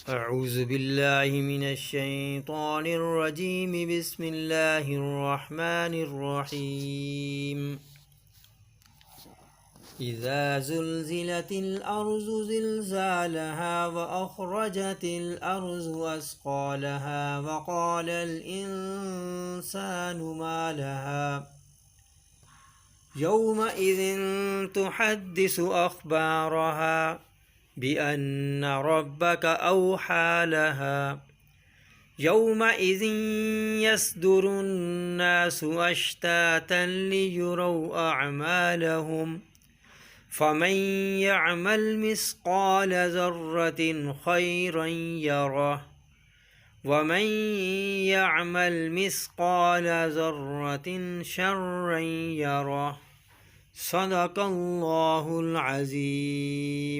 أعوذ بالله من الشيطان الرجيم. بسم الله الرحمن الرحيم. إذا زلزلت الأرض زلزالها وأخرجت الأرض أثقالها وقال الإنسان ما لها يومئذ تحدث أخبارها بأن ربك أوحى لها يومئذ يصدر الناس أشتاتا ليروا أعمالهم فمن يعمل مثقال ذرة خيرا يره ومن يعمل مثقال ذرة شرا يره. صدق الله العظيم.